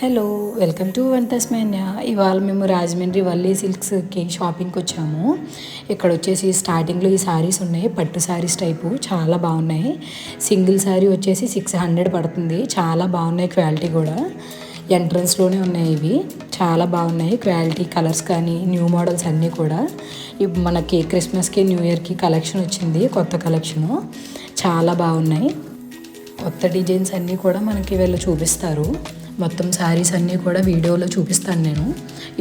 Hello, welcome to one Tasmania. ఇవాళ మేము రాజమండ్రి వల్లీ సిల్క్స్కి షాపింగ్కి వచ్చాము. ఇక్కడ వచ్చేసి స్టార్టింగ్లో ఈ శారీస్ ఉన్నాయి, పట్టు శారీస్ టైపు చాలా బాగున్నాయి. సింగిల్ శారీ వచ్చేసి 600 పడుతుంది. చాలా బాగున్నాయి, క్వాలిటీ కూడా ఎంట్రన్స్లోనే ఉన్నాయి. ఇవి చాలా బాగున్నాయి క్వాలిటీ, కలర్స్ కానీ న్యూ మోడల్స్ అన్నీ కూడా. ఇప్పుడు మనకి క్రిస్మస్కి న్యూ ఇయర్కి కలెక్షన్ వచ్చింది, కొత్త కలెక్షను చాలా బాగున్నాయి. కొత్త డిజైన్స్ అన్నీ కూడా మనకి వీళ్ళు చూపిస్తారు. మొత్తం శారీస్ అన్నీ కూడా వీడియోలో చూపిస్తాను నేను.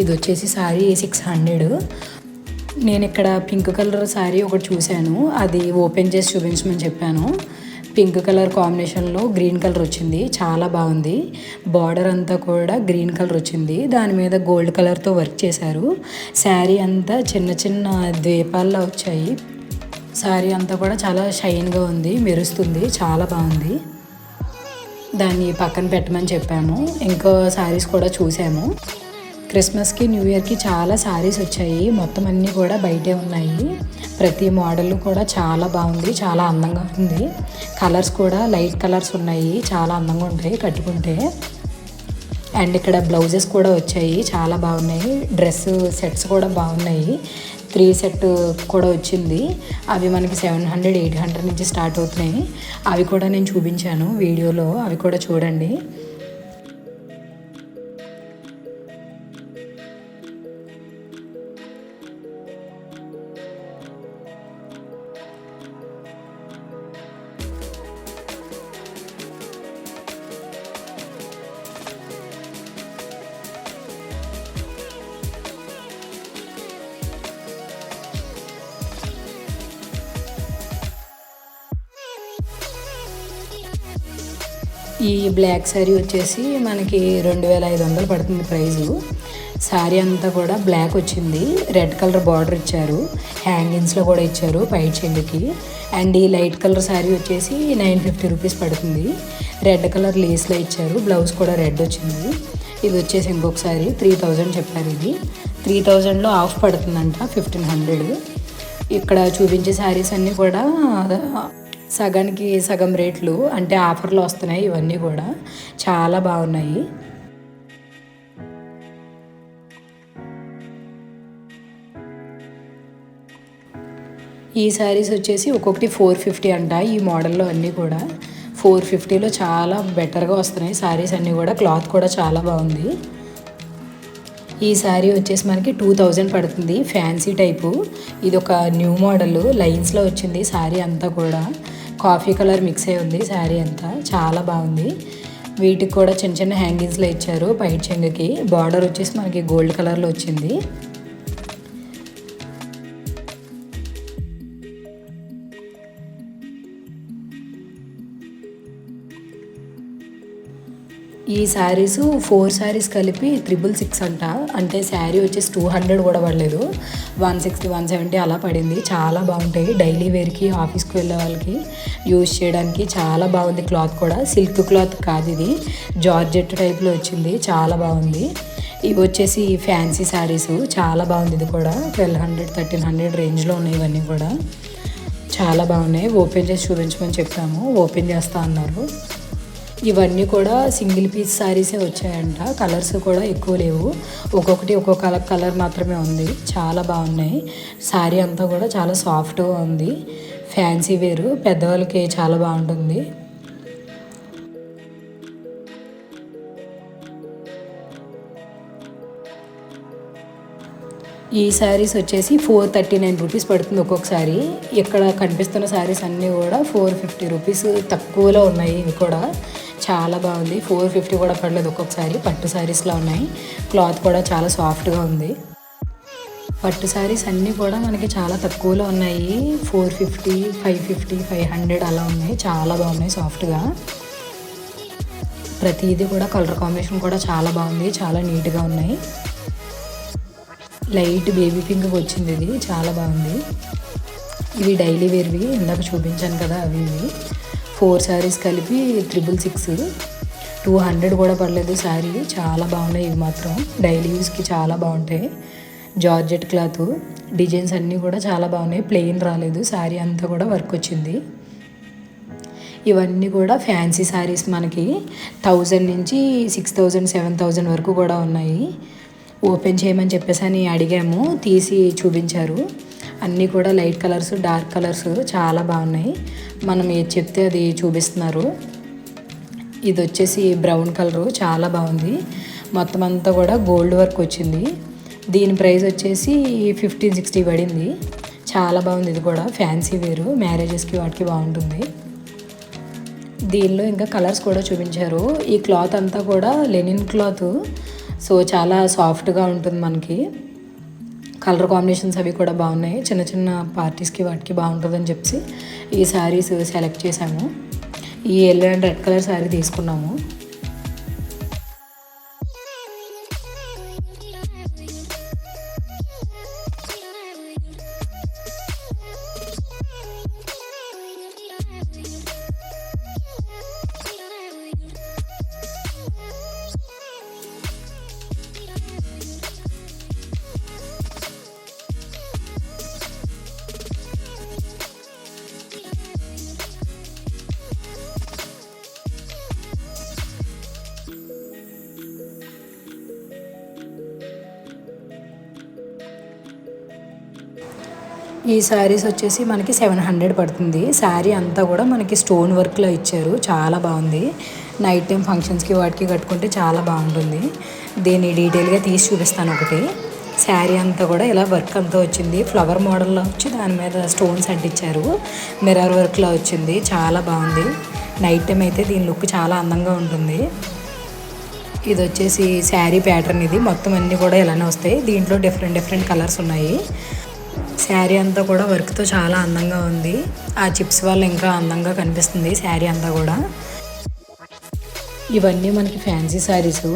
ఇది వచ్చేసి శారీ 600. నేను ఇక్కడ పింక్ కలర్ శారీ ఒకటి చూశాను, అది ఓపెన్ చేసి చూపించమని చెప్పాను. పింక్ కలర్ కాంబినేషన్లో గ్రీన్ కలర్ వచ్చింది, చాలా బాగుంది. బార్డర్ అంతా కూడా గ్రీన్ కలర్ వచ్చింది, దాని మీద గోల్డ్ కలర్తో వర్క్ చేశారు. శారీ అంతా చిన్న చిన్న ద్వీపాల్లో వచ్చాయి. శారీ అంతా కూడా చాలా షైన్గా ఉంది, మెరుస్తుంది, చాలా బాగుంది. దాన్ని పక్కన పెట్టమని చెప్పాము. ఇంకో శారీస్ కూడా చూసాము. క్రిస్మస్కి న్యూ ఇయర్కి చాలా శారీస్ వచ్చాయి, మొత్తం అన్నీ కూడా బయటే ఉన్నాయి. ప్రతి మోడల్ కూడా చాలా బాగుంది, చాలా అందంగా ఉంది. కలర్స్ కూడా లైట్ కలర్స్ ఉన్నాయి, చాలా అందంగా ఉంటాయి కట్టుకుంటే. అండ్ ఇక్కడ బ్లౌజెస్ కూడా వచ్చాయి, చాలా బాగున్నాయి. డ్రెస్ సెట్స్ కూడా బాగున్నాయి. 3 సెట్ కూడా వచ్చింది. అవి మనకి 700, 800 నుంచి స్టార్ట్ అవుతున్నాయి. అవి కూడా నేను చూపించాను వీడియోలో, అవి కూడా చూడండి. ఈ బ్లాక్ శారీ వచ్చేసి మనకి 2500 పడుతుంది ప్రైజు. శారీ అంతా కూడా బ్లాక్ వచ్చింది, రెడ్ కలర్ బార్డర్ ఇచ్చారు, హ్యాంగింగ్స్లో కూడా ఇచ్చారు పైట్ చెండుకి. అండ్ ఈ లైట్ కలర్ శారీ వచ్చేసి 950 రూపీస్ పడుతుంది. రెడ్ కలర్ లేస్లో ఇచ్చారు, బ్లౌజ్ కూడా రెడ్ వచ్చింది. ఇది వచ్చేసి ఇంకొక శారీ 3000 చెప్పారు. ఇది 3000లో ఆఫ్ పడుతుందంట, 1500. ఇక్కడ చూపించే శారీస్ అన్నీ కూడా సగానికి సగం రేట్లు, అంటే ఆఫర్లు వస్తున్నాయి. ఇవన్నీ కూడా చాలా బాగున్నాయి. ఈ శారీస్ వచ్చేసి ఒక్కొక్కటి 450 అంట. ఈ మోడల్లో అన్నీ కూడా 450లో చాలా బెటర్గా వస్తున్నాయి శారీస్ అన్నీ కూడా. క్లాత్ కూడా చాలా బాగుంది. ఈ శారీ వచ్చేసి మనకి 2000 పడుతుంది, ఫ్యాన్సీ టైపు. ఇది ఒక న్యూ మోడల్, లైన్స్లో వచ్చింది శారీ అంతా కూడా. కాఫీ కలర్ మిక్స్ అయి ఉంది శారీ అంతా, చాలా బాగుంది. వీటికి కూడా చిన్న చిన్న హ్యాంగింగ్స్లో ఇచ్చారు పైట్ చెంగుకి. బార్డర్ వచ్చేసి మనకి గోల్డ్ కలర్లో వచ్చింది. ఈ శారీస్ 4 శారీస్ కలిపి 666 అంట. అంటే శారీ వచ్చేసి 200 కూడా పడలేదు, 160, 170 అలా పడింది. చాలా బాగుంటాయి డైలీ వేర్కి, ఆఫీస్కి వెళ్ళే వాళ్ళకి యూజ్ చేయడానికి చాలా బాగుంది. క్లాత్ కూడా సిల్క్ క్లాత్ కాదు, ఇది జార్జెట్ టైప్లో వచ్చింది, చాలా బాగుంది. ఇవి వచ్చేసి ఫ్యాన్సీ శారీస్, చాలా బాగుంది. ఇది కూడా 1200, 1300 రేంజ్లో ఉన్నాయి. ఇవన్నీ కూడా చాలా బాగున్నాయి. ఓపెన్ చేసి చూపించమని చెప్పాము, ఓపెన్ చేస్తా అన్నారు. ఇవన్నీ కూడా సింగిల్ పీస్ శారీసే వచ్చాయంట, కలర్స్ కూడా ఎక్కువ లేవు, ఒక్కొక్కటి ఒక్కొక్క కలర్ మాత్రమే ఉంది. చాలా బాగున్నాయి. శారీ అంతా కూడా చాలా సాఫ్ట్గా ఉంది, ఫ్యాన్సీ వేరు, పెద్దవాళ్ళకి చాలా బాగుంటుంది. ఈ శారీస్ వచ్చేసి 439 రూపీస్ పడుతుంది ఒక్కొక్కసారి. ఇక్కడ కనిపిస్తున్న శారీస్ అన్నీ కూడా 450 రూపీస్ తక్కువలో ఉన్నాయి. ఇవి కూడా చాలా బాగుంది, 450 కూడా పడలేదు ఒక్కొక్కసారి. పట్టు శారీస్లో ఉన్నాయి, క్లాత్ కూడా చాలా సాఫ్ట్గా ఉంది. పట్టు శారీస్ అన్నీ కూడా మనకి చాలా తక్కువలో ఉన్నాయి, 450, 550, 500 అలా ఉన్నాయి. చాలా బాగున్నాయి, సాఫ్ట్గా. ప్రతిదీ కూడా కలర్ కాంబినేషన్ కూడా చాలా బాగుంది, చాలా నీట్గా ఉన్నాయి. లైట్ బేబీ పింక్ వచ్చింది, ఇది చాలా బాగుంది. ఇవి డైలీ వేర్వి, ఇందాక చూపించాను కదా అవి. ఇవి 4 శారీస్ కలిపి 666, 200 కూడా పడలేదు శారీ. చాలా బాగున్నాయి ఇవి మాత్రం, డైలీ యూస్కి చాలా బాగుంటాయి. జార్జెట్ క్లాత్, డిజైన్స్ అన్నీ కూడా చాలా బాగున్నాయి, ప్లెయిన్ రాలేదు, శారీ అంతా కూడా వర్క్ వచ్చింది. ఇవన్నీ కూడా ఫ్యాన్సీ శారీస్ మనకి 1000 నుంచి 6000 7000 వరకు కూడా ఉన్నాయి. ఓపెన్ చేయమని చెప్పేసి అని అడిగాము, తీసి చూపించారు. అన్నీ కూడా లైట్ కలర్స్, డార్క్ కలర్స్ చాలా బాగున్నాయి. మనం ఏది చెప్తే అది చూపిస్తున్నారు. ఇది వచ్చేసి బ్రౌన్ కలరు, చాలా బాగుంది. మొత్తం అంతా కూడా గోల్డ్ వర్క్ వచ్చింది. దీని ప్రైస్ వచ్చేసి 1560 పడింది. చాలా బాగుంది. ఇది కూడా ఫ్యాన్సీ వేరు, మ్యారేజెస్కి వాటికి బాగుంటుంది. దీనిలో ఇంకా కలర్స్ కూడా చూపించారు. ఈ క్లాత్ అంతా కూడా లెనిన్ క్లాత్, సో చాలా సాఫ్ట్గా ఉంటుంది మనకి. కలర్ కాంబినేషన్స్ అవి కూడా బాగున్నాయి. చిన్న చిన్న పార్టీస్కి వాటికి బాగుంటుందని చెప్పి ఈ శారీస్ సెలెక్ట్ చేశాము. ఈ yellow and red colour sari తీసుకున్నాము. ఈ శారీస్ వచ్చేసి మనకి 700 పడుతుంది. శారీ అంతా కూడా మనకి స్టోన్ వర్క్లో ఇచ్చారు, చాలా బాగుంది. నైట్ టైం ఫంక్షన్స్కి వాటికి కట్టుకుంటే చాలా బాగుంటుంది. దీన్ని డీటెయిల్గా తీసి చూపిస్తాను ఒకటి. శారీ అంతా కూడా ఇలా వర్క్ అంతా వచ్చింది, ఫ్లవర్ మోడల్లో వచ్చి దాని మీద స్టోన్స్ అంటించారు, మిర్రర్ వర్క్లో వచ్చింది, చాలా బాగుంది. నైట్ టైం అయితే దీని లుక్ చాలా అందంగా ఉంటుంది. ఇది వచ్చేసి శారీ ప్యాటర్న్. ఇది మొత్తం అన్నీ కూడా ఇలానే వస్తాయి. దీంట్లో డిఫరెంట్ కలర్స్ ఉన్నాయి. శారీ అంతా కూడా వర్క్తో చాలా అందంగా ఉంది. ఆ చిప్స్ వల్ల ఇంకా అందంగా కనిపిస్తుంది శారీ అంతా కూడా. ఇవన్నీ మనకి ఫ్యాన్సీ శారీస్.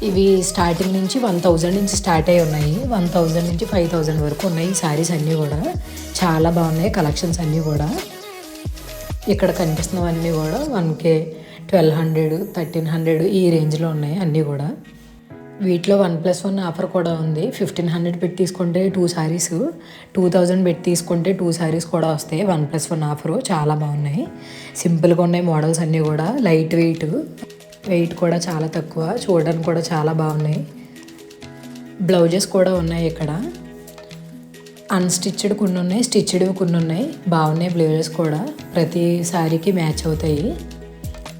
ఇవి స్టార్టింగ్ నుంచి 1000 నుంచి స్టార్ట్ అయి ఉన్నాయి. 1000 నుంచి 5000 వరకు ఉన్నాయి ఈ శారీస్ అన్నీ కూడా. చాలా బాగున్నాయి కలెక్షన్స్ అన్నీ కూడా. ఇక్కడ కనిపిస్తున్నవన్నీ కూడా 1K, 1200, 1300 ఈ రేంజ్లో ఉన్నాయి అన్నీ కూడా. వీటిలో 1+1 ఆఫర్ కూడా ఉంది. 1500 పెట్టి తీసుకుంటే 2 శారీస్, 2000 పెట్టి తీసుకుంటే 2 శారీస్ కూడా వస్తాయి. 1+1 ఆఫరు. చాలా బాగున్నాయి, సింపుల్గా ఉన్నాయి మోడల్స్ అన్నీ కూడా. లైట్ వెయిట్ కూడా చాలా తక్కువ, చూడడానికి కూడా చాలా బాగున్నాయి. బ్లౌజెస్ కూడా ఉన్నాయి ఇక్కడ. అన్స్టిచ్డ్ కొన్ని ఉన్నాయి, స్టిచ్డ్ కొన్ని ఉన్నాయి. బాగున్నాయి బ్లౌజెస్ కూడా, ప్రతి శారీకి మ్యాచ్ అవుతాయి.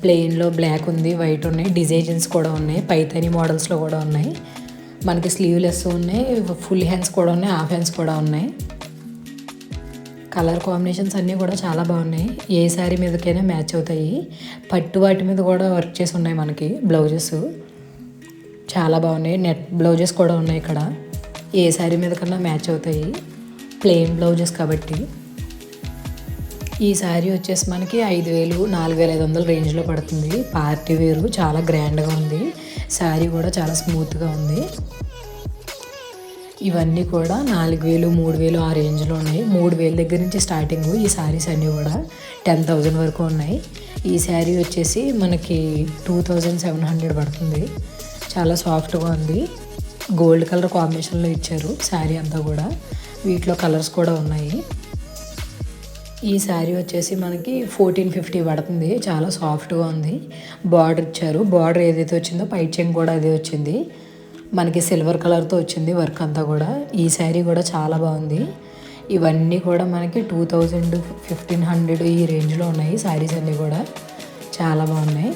ప్లెయిన్లో బ్లాక్ ఉంది, వైట్ ఉన్నాయి, డిజైన్స్ కూడా ఉన్నాయి, పైతాని మోడల్స్లో కూడా ఉన్నాయి. మనకి స్లీవ్లెస్ ఉన్నాయి, ఫుల్ హ్యాండ్స్ కూడా ఉన్నాయి, హాఫ్ హ్యాండ్స్ కూడా ఉన్నాయి. కలర్ కాంబినేషన్స్ అన్నీ కూడా చాలా బాగున్నాయి. ఏ శారీ మీదకైనా మ్యాచ్ అవుతాయి. పట్టు వాటి మీద కూడా వర్క్ చేసి ఉన్నాయి మనకి బ్లౌజెస్, చాలా బాగున్నాయి. నెట్ బ్లౌజెస్ కూడా ఉన్నాయి ఇక్కడ. ఏ శారీ మీద కన్నా మ్యాచ్ అవుతాయి, ప్లెయిన్ బ్లౌజెస్ కాబట్టి. ఈ శారీ వచ్చేసి మనకి 5000, 4500 రేంజ్లో పడుతుంది. పార్టీ వేరు, చాలా గ్రాండ్గా ఉంది. శారీ కూడా చాలా స్మూత్గా ఉంది. ఇవన్నీ కూడా 4000, 3000 ఆ రేంజ్లో ఉన్నాయి. 3000 దగ్గర నుంచి స్టార్టింగ్ ఈ శారీస్ అన్నీ కూడా 10,000 వరకు ఉన్నాయి. ఈ శారీ వచ్చేసి మనకి 2700 పడుతుంది. చాలా సాఫ్ట్గా ఉంది. గోల్డ్ కలర్ కాంబినేషన్లో ఇచ్చారు శారీ అంతా కూడా. వీటిలో కలర్స్ కూడా ఉన్నాయి. ఈ శారీ వచ్చేసి మనకి 1450 పడుతుంది. చాలా సాఫ్ట్గా ఉంది. బార్డర్ ఇచ్చారు, బార్డర్ ఏదైతే వచ్చిందో పైచెంగ్ కూడా అదే వచ్చింది. మనకి సిల్వర్ కలర్తో వచ్చింది వర్క్ అంతా కూడా. ఈ శారీ కూడా చాలా బాగుంది. ఇవన్నీ కూడా మనకి 2000, 1500 ఈ రేంజ్లో ఉన్నాయి శారీస్ అన్నీ కూడా. చాలా బాగున్నాయి.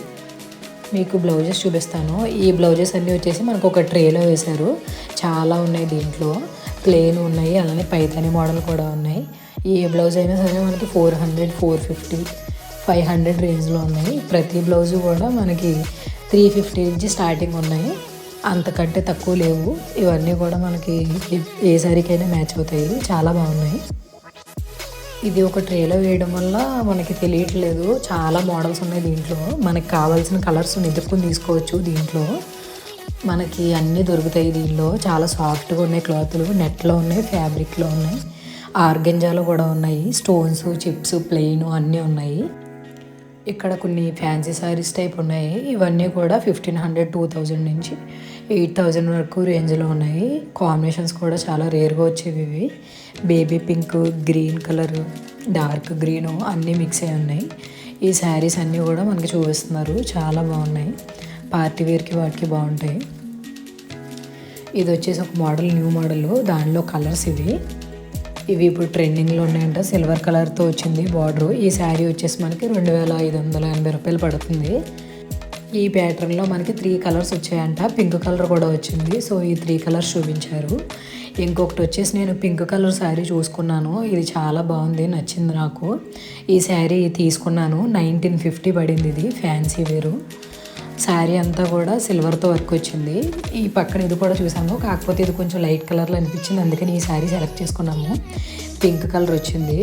మీకు బ్లౌజెస్ చూపిస్తాను. ఈ బ్లౌజెస్ అన్నీ వచ్చేసి మనకు ఒక ట్రేలో వేశారు. చాలా ఉన్నాయి దీంట్లో. ప్లెయిన్ ఉన్నాయి, అలానే పైతాని మోడల్ కూడా ఉన్నాయి. ఏ బ్లౌజ్ అయినా సరే మనకి 400, 450, 500 రేంజ్లో ఉన్నాయి. ప్రతి బ్లౌజు కూడా మనకి 350 నుంచి స్టార్టింగ్ ఉన్నాయి, అంతకంటే తక్కువ లేవు. ఇవన్నీ కూడా మనకి ఏ శారీకైనా మ్యాచ్ అవుతాయి. చాలా బాగున్నాయి. ఇది ఒక ట్రేలో వేయడం వల్ల మనకి తెలియట్లేదు, చాలా మోడల్స్ ఉన్నాయి దీంట్లో. మనకి కావాల్సిన కలర్స్ వెతుక్కుని తీసుకోవచ్చు. దీంట్లో మనకి అన్నీ దొరుకుతాయి. దీనిలో చాలా సాఫ్ట్గా ఉన్నాయి క్లాతులు, నెట్లో ఉన్నాయి, ఫ్యాబ్రిక్లో ఉన్నాయి, ఆర్గెంజాలో కూడా ఉన్నాయి. స్టోన్స్, చిప్స్, ప్లెయిన్ అన్నీ ఉన్నాయి. ఇక్కడ కొన్ని ఫ్యాన్సీ శారీస్ టైప్ ఉన్నాయి. ఇవన్నీ కూడా 1500, 2000 నుంచి 8000 వరకు రేంజ్లో ఉన్నాయి. కాంబినేషన్స్ కూడా చాలా రేర్గా వచ్చేవి ఇవి. Baby pink, green colour, dark green అన్నీ మిక్స్ అయి ఉన్నాయి. ఈ శారీస్ అన్నీ కూడా మనకి చూపిస్తున్నారు, చాలా బాగున్నాయి. పార్టీ వేర్కి వాటికి బాగుంటాయి. ఇది వచ్చేసి ఒక మోడల్, న్యూ మోడల్, దానిలో కలర్స్ ఇవి ఇప్పుడు ట్రెండింగ్లో ఉన్నాయంట. సిల్వర్ కలర్తో వచ్చింది బార్డరు. ఈ శారీ వచ్చేసి మనకి 2580 రూపాయలు పడుతుంది. ఈ ప్యాటర్న్లో మనకి 3 కలర్స్ వచ్చాయంట. పింక్ కలర్ కూడా వచ్చింది. సో ఈ 3 కలర్స్ చూపించారు. ఇంకొకటి వచ్చేసి నేను పింక్ కలర్ శారీ చూసుకున్నాను. ఇది చాలా బాగుంది, నచ్చింది నాకు. ఈ శారీ తీసుకున్నాను. 1950 పడింది. ఇది ఫ్యాన్సీ వేరు. శారీ అంతా కూడా సిల్వర్తో వర్క్ వచ్చింది. ఈ పక్కన ఇది కూడా చూసాము, కాకపోతే ఇది కొంచెం లైట్ కలర్లో అనిపించింది, అందుకని ఈ శారీ సెలెక్ట్ చేసుకున్నాము. పింక్ కలర్ వచ్చింది.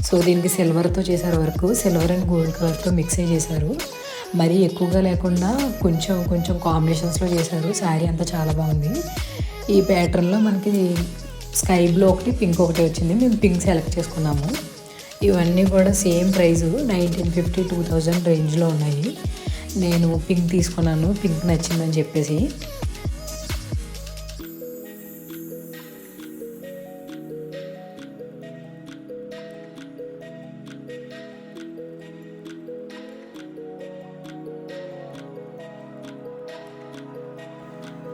సో దీనికి సిల్వర్తో చేశారు వర్క్. సిల్వర్ అండ్ గోల్డ్ కలర్తో మిక్స్ అయ్యి చేశారు. మరీ ఎక్కువగా లేకుండా కొంచెం కొంచెం కాంబినేషన్స్లో చేశారు. శారీ అంతా చాలా బాగుంది. ఈ ప్యాటర్న్లో మనకి స్కై బ్లూ ఒకటి, పింక్ ఒకటి వచ్చింది. మేము పింక్ సెలెక్ట్ చేసుకున్నాము. ఇవన్నీ కూడా సేమ్ ప్రైజు 1950 2000 రేంజ్లో ఉన్నాయి. నేను పింక్ తీసుకున్నాను, పింక్ నచ్చిందని చెప్పేసి.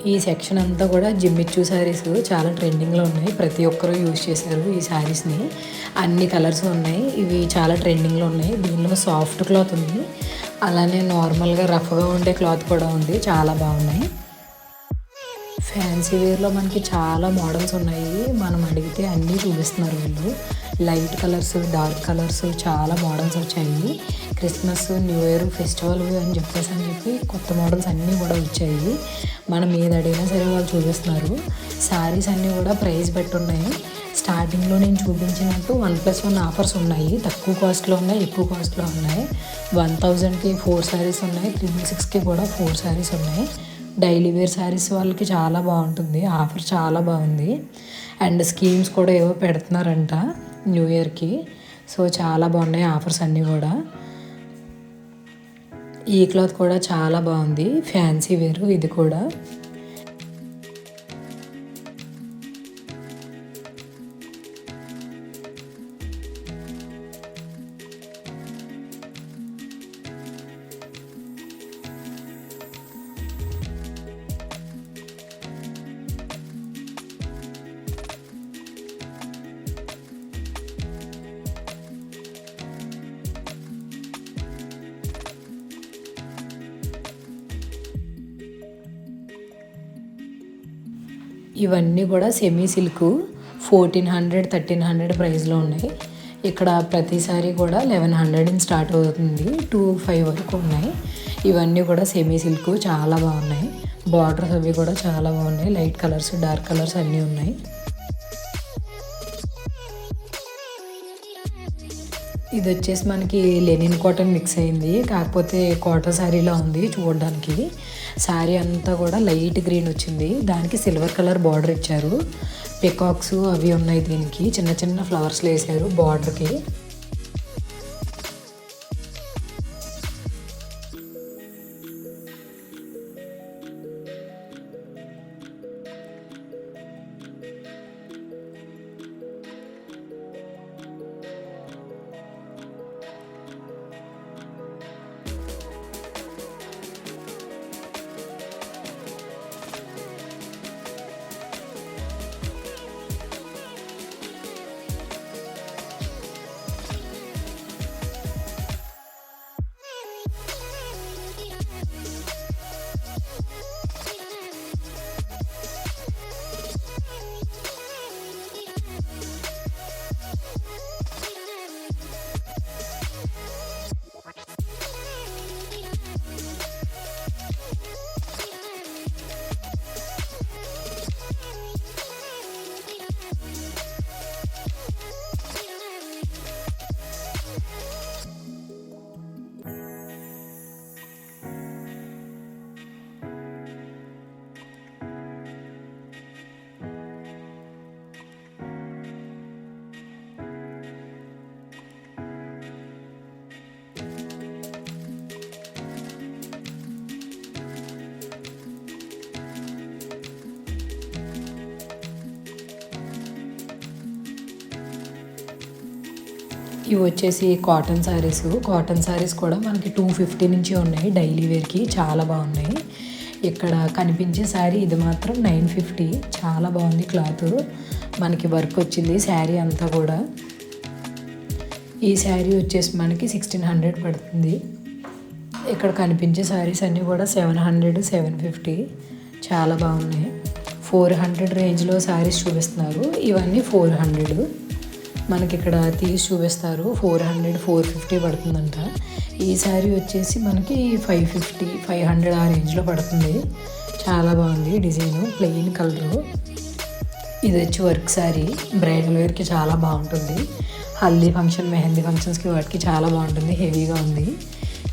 ఈ సెక్షన్ అంతా కూడా జిమ్మిచ్చు శారీస్ చాలా ట్రెండింగ్లో ఉన్నాయి. ప్రతి ఒక్కరూ యూజ్ చేశారు ఈ శారీస్ని. అన్ని కలర్స్ ఉన్నాయి. ఇవి చాలా ట్రెండింగ్లో ఉన్నాయి. దీనిలో సాఫ్ట్ క్లాత్ ఉంది, అలానే నార్మల్గా రఫ్గా ఉండే క్లాత్ కూడా ఉంది. చాలా బాగున్నాయి. ఫ్యాన్సీ వేర్లో మనకి చాలా మోడల్స్ ఉన్నాయి. మనం అడిగితే అన్నీ చూపిస్తున్నారు వీళ్ళు. లైట్ కలర్స్, డార్క్ కలర్స్, చాలా మోడల్స్ వచ్చాయి. క్రిస్మస్, న్యూ ఇయర్ ఫెస్టివల్ అని చెప్పి కొత్త మోడల్స్ అన్నీ కూడా వచ్చాయి. మనం ఏది అడిగినా సరే వాళ్ళు చూపిస్తున్నారు. శారీస్ అన్నీ కూడా ప్రైస్ పెట్టున్నాయి. స్టార్టింగ్లో నేను చూపించినట్టు 1+1 ఆఫర్స్ ఉన్నాయి. తక్కువ కాస్ట్లో ఉన్నాయి, ఎక్కువ కాస్ట్లో ఉన్నాయి. 1000కి 4 శారీస్ ఉన్నాయి, 666కి కూడా 4 శారీస్ ఉన్నాయి. డైలీ వేర్ శారీస్ వాళ్ళకి చాలా బాగుంటుంది. ఆఫర్ చాలా బాగుంది. అండ్ స్కీమ్స్ కూడా ఏవో పెడుతున్నారంట న్యూ ఇయర్కి. సో చాలా బాగున్నాయి ఆఫర్స్ అన్నీ కూడా. ఈ క్లాత్ కూడా చాలా బాగుంది, ఫ్యాన్సీ వేరు ఇది కూడా. ఇవన్నీ కూడా సెమీ సిల్క్ 1400 1300 ప్రైస్లో ఉన్నాయి. ఇక్కడ ప్రతిసారి కూడా 1100 స్టార్ట్ అవుతుంది, 25 వరకు ఉన్నాయి. ఇవన్నీ కూడా సెమీ సిల్క్ చాలా బాగున్నాయి. బార్డర్స్ అవి కూడా చాలా బాగున్నాయి. లైట్ కలర్స్, డార్క్ కలర్స్ అన్నీ ఉన్నాయి. ఇది వచ్చేసి మనకి లెనిన్ కాటన్ మిక్స్ అయింది, కాకపోతే కాటన్ శారీలా ఉంది చూడడానికి. శారీ అంతా కూడా లైట్ గ్రీన్ వచ్చింది, దానికి సిల్వర్ కలర్ బార్డర్ ఇచ్చారు. పికాక్స్ అవి ఉన్నాయి, దీనికి చిన్న చిన్న ఫ్లవర్స్లు వేసారు బార్డర్కి. ఇవి వచ్చేసి కాటన్ శారీస్ కూడా మనకి 250 నుంచి ఉన్నాయి డైలీ వేర్కి, చాలా బాగున్నాయి. ఇక్కడ కనిపించే శారీ ఇది మాత్రం 950, చాలా బాగుంది. క్లాత్ మనకి వర్క్ వచ్చింది శారీ అంతా కూడా. ఈ శారీ వచ్చేసి మనకి 1600 పడుతుంది. ఇక్కడ కనిపించే శారీస్ అన్నీ కూడా 700, 750, చాలా బాగున్నాయి. 400 రేంజ్లో శారీస్ చూపిస్తున్నారు. ఇవన్నీ 400 మనకి ఇక్కడ తీసి చూపిస్తారు. 400, 450 పడుతుందంట. ఈ శారీ వచ్చేసి మనకి 550, 500 ఆ రేంజ్లో పడుతుంది. చాలా బాగుంది డిజైన్, ప్లెయిన్ కలరు. ఇది వచ్చి వర్క్ శారీ, బ్రైడల్ వేర్కి చాలా బాగుంటుంది. హల్దీ ఫంక్షన్, మెహందీ ఫంక్షన్స్కి వాటికి చాలా బాగుంటుంది, హెవీగా ఉంది.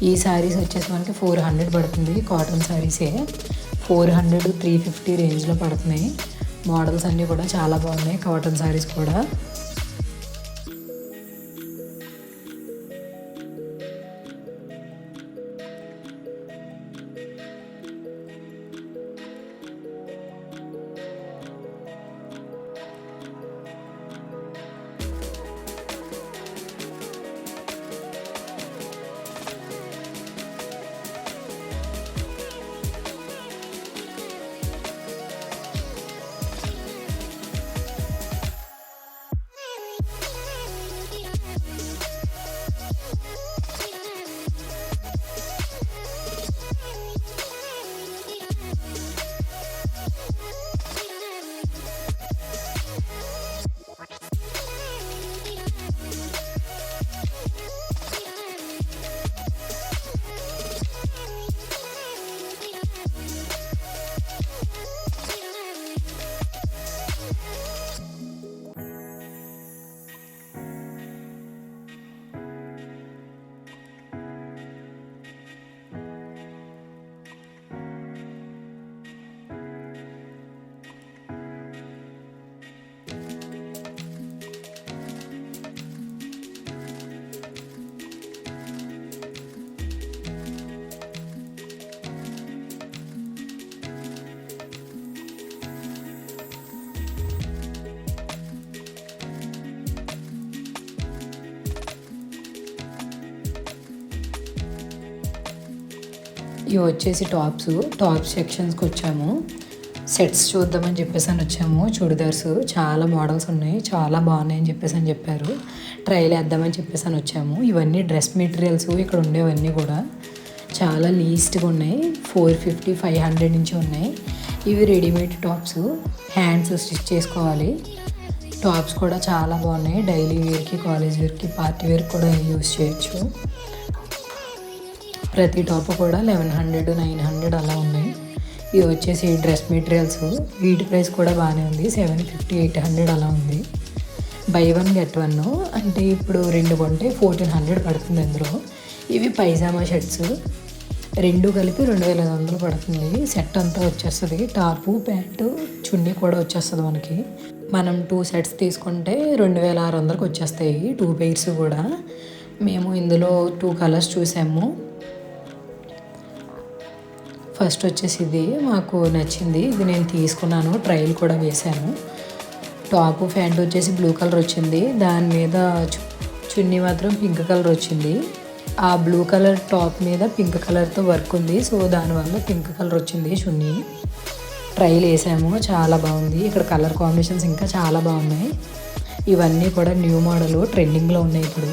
ఈ శారీస్ వచ్చేసి మనకి 400 పడుతుంది. కాటన్ శారీసే 400, 350 రేంజ్లో పడుతున్నాయి. మోడల్స్ అన్నీ కూడా చాలా బాగున్నాయి, కాటన్ శారీస్ కూడా. ఇవి వచ్చేసి టాప్ సెక్షన్స్కి వచ్చాము. సెట్స్ చూద్దామని చెప్పేసి వచ్చాము. చుడిదార్స్ చాలా మోడల్స్ ఉన్నాయి, చాలా బాగున్నాయని చెప్పారు. ట్రైల్ వేద్దామని చెప్పేసి వచ్చాము. ఇవన్నీ డ్రెస్ మెటీరియల్స్, ఇక్కడ ఉండేవన్నీ కూడా చాలా లీస్ట్గా ఉన్నాయి. 450, 500 నుంచి ఉన్నాయి. ఇవి రెడీమేడ్ టాప్స్, హ్యాండ్స్ స్టిచ్ చేసుకోవాలి. టాప్స్ కూడా చాలా బాగున్నాయి. డైలీ వేర్కి, కాలేజ్ వేర్కి, పార్టీ వేర్కి కూడా యూజ్ చేయొచ్చు. ప్రతి టాప్ కూడా 1100, 900 అలా ఉన్నాయి. ఇవి వచ్చేసి డ్రెస్ మెటీరియల్స్, వీటి ప్రైస్ కూడా బాగానే ఉంది. 750, 800 అలా ఉంది. బై 1 గెట్ 1 అంటే ఇప్పుడు 2 కొంటే 1400 పడుతుంది అందులో. ఇవి పైజామా షర్ట్స్, 2 కలిపి 2500 పడుతుంది. సెట్ అంతా వచ్చేస్తుంది. టాపు, ప్యాంటు, చున్నీ కూడా వచ్చేస్తుంది మనకి. మనం 2 సెట్స్ తీసుకుంటే 2600కి వచ్చేస్తాయి, 2 పెయిర్స్ కూడా. మేము ఇందులో 2 కలర్స్ చూసాము. ఫస్ట్ వచ్చేసి ఇది మాకు నచ్చింది, ఇది నేను తీసుకున్నాను, ట్రయల్ కూడా వేశాను. టాపు ప్యాంట్ వచ్చేసి బ్లూ కలర్ వచ్చింది, దాని మీద చున్నీ మాత్రం పింక్ కలర్ వచ్చింది. ఆ బ్లూ కలర్ టాప్ మీద పింక్ కలర్తో వర్క్ ఉంది, సో దానివల్ల పింక్ కలర్ వచ్చింది చున్నీ. ట్రయల్ వేసాము, చాలా బాగుంది. ఇక్కడ కలర్ కాంబినేషన్స్ ఇంకా చాలా బాగున్నాయి. ఇవన్నీ కూడా న్యూ మోడల్, ట్రెండింగ్లో ఉన్నాయి ఇప్పుడు.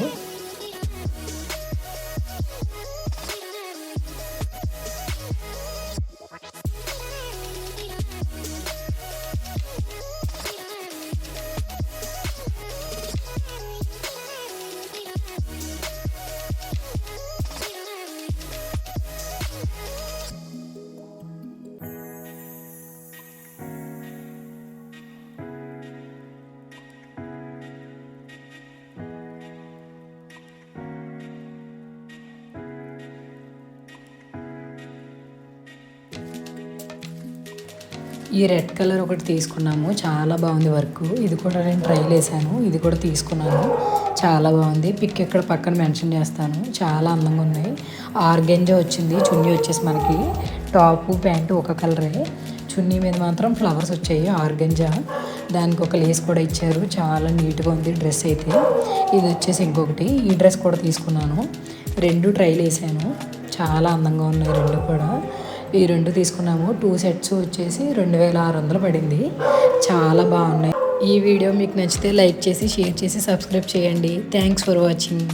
ఈ రెడ్ కలర్ ఒకటి తీసుకున్నాము, చాలా బాగుంది వర్క్. ఇది కూడా నేను ట్రైల్ వేసాను, ఇది కూడా తీసుకున్నాను, చాలా బాగుంది. పిక్ ఇక్కడ పక్కన మెన్షన్ చేస్తాను, చాలా అందంగా ఉన్నాయి. ఆర్గెంజా వచ్చింది చున్నీ వచ్చేసి మనకి. టాపు ప్యాంటు ఒక కలరే, చున్నీ మీద మాత్రం ఫ్లవర్స్ వచ్చాయి ఆర్గెంజా. దానికి ఒక లేస్ కూడా ఇచ్చారు. చాలా నీట్గా ఉంది డ్రెస్ అయితే. ఇది వచ్చేసి ఇంకొకటి, ఈ డ్రెస్ కూడా తీసుకున్నాను. 2 ట్రైల్ వేసాను, చాలా అందంగా ఉన్నాయి 2 కూడా. ఈ 2 తీసుకున్నాము. 2 సెట్స్ వచ్చేసి 2600 పడింది. చాలా బాగున్నాయి. ఈ వీడియో మీకు నచ్చితే లైక్ చేసి, షేర్ చేసి, సబ్స్క్రైబ్ చేయండి. Thanks for watching.